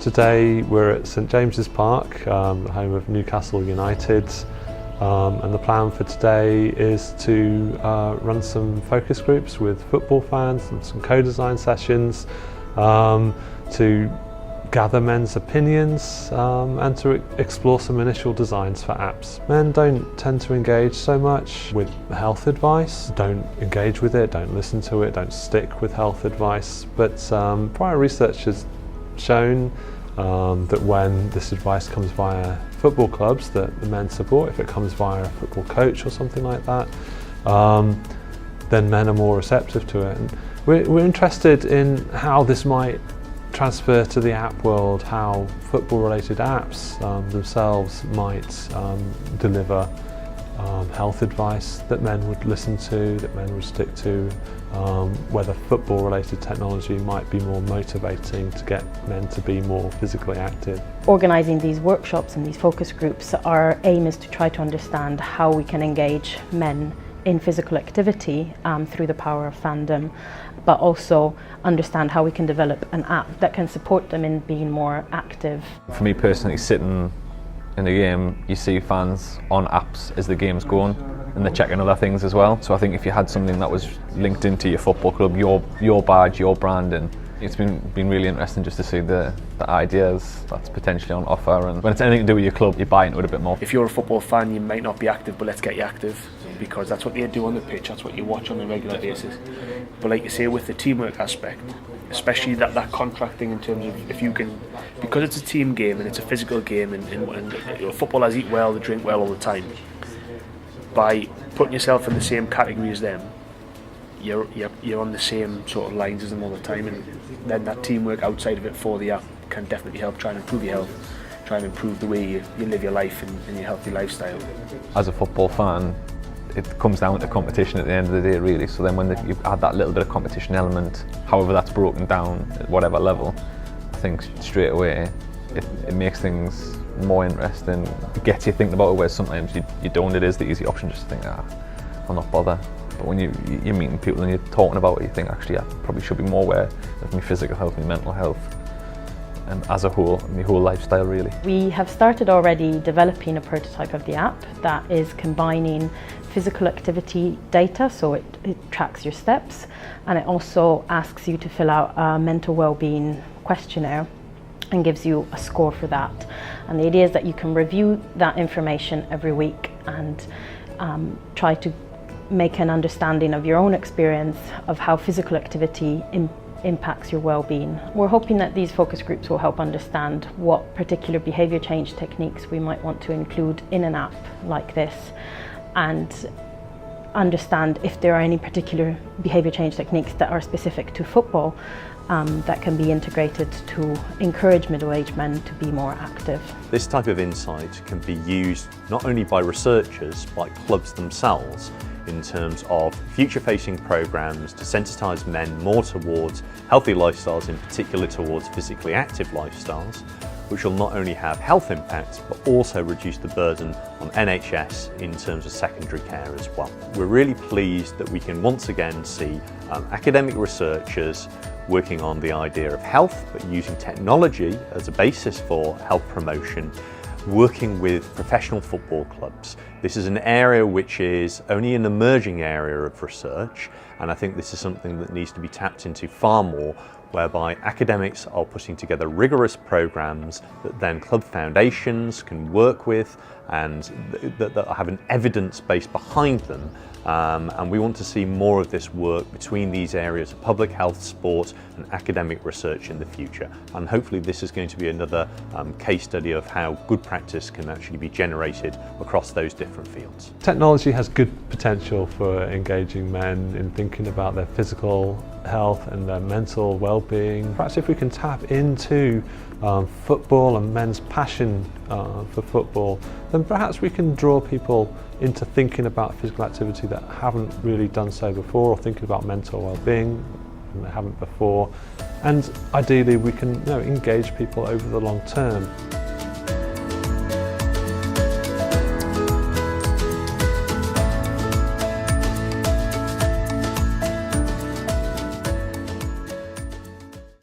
Today we're at St James's Park, home of Newcastle United, and the plan for today is to run some focus groups with football fans and some co-design sessions to gather men's opinions and to explore some initial designs for apps. Men don't tend to engage so much with health advice, don't engage with it, don't listen to it, don't stick with health advice, but prior research has shown that when this advice comes via football clubs that the men support, if it comes via a football coach or something like that, then men are more receptive to it. And we're interested in how this might transfer to the app world, how football-related apps themselves might deliver health advice that men would listen to, that men would stick to, whether football-related technology might be more motivating to get men to be more physically active. Organising these workshops and these focus groups, our aim is to try to understand how we can engage men in physical activity through the power of fandom, but also understand how we can develop an app that can support them in being more active. For me personally, sitting in a game, you see fans on apps as the game's going and they're checking other things as well. So I think if you had something that was linked into your football club, your badge, your branding, it's been really interesting just to see the ideas that's potentially on offer, and when it's anything to do with your club, you buy into it a bit more. If you're a football fan, you might not be active, but let's get you active, because that's what they do on the pitch, that's what you watch on a regular basis. But like you say, with the teamwork aspect, especially that contracting in terms of if you can, because it's a team game and it's a physical game, and you know, footballers eat well, they drink well all the time. By putting yourself in the same category as them, you're on the same sort of lines as them all the time, and then that teamwork outside of it for the app can definitely help try and improve your health, try and improve the way you live your life and your healthy lifestyle. As a football fan, it comes down to competition at the end of the day, really. So then when you add that little bit of competition element, however that's broken down at whatever level, I think straight away it makes things more interesting. It gets you thinking about it, where sometimes you don't. It is the easy option just to think, I'll not bother. But when you're meeting people and you're talking about it, you think, actually, I probably should be more aware of my physical health, my mental health, and as a whole, my whole lifestyle, really. We have started already developing a prototype of the app that is combining physical activity data, so it tracks your steps, and it also asks you to fill out a mental well-being questionnaire and gives you a score for that. And the idea is that you can review that information every week and try to make an understanding of your own experience of how physical activity impacts your well-being. We're hoping that these focus groups will help understand what particular behaviour change techniques we might want to include in an app like this, and understand if there are any particular behaviour change techniques that are specific to football that can be integrated to encourage middle-aged men to be more active. This type of insight can be used not only by researchers, but clubs themselves, in terms of future-facing programs to sensitise men more towards healthy lifestyles, in particular towards physically active lifestyles, which will not only have health impacts but also reduce the burden on NHS in terms of secondary care as well. We're really pleased that we can once again see academic researchers working on the idea of health, but using technology as a basis for health promotion, working with professional football clubs. This is an area which is only an emerging area of research, and I think this is something that needs to be tapped into far more, whereby academics are putting together rigorous programs that then club foundations can work with and that have an evidence base behind them. And we want to see more of this work between these areas of public health, sport and academic research in the future. And hopefully this is going to be another case study of how good practice can actually be generated across those different fields. Technology has good potential for engaging men in thinking about their physical health and their mental well-being. Perhaps if we can tap into football and men's passion for football, then perhaps we can draw people into thinking about physical activity that haven't really done so before, or thinking about mental well-being and they haven't before. And ideally we can engage people over the long term.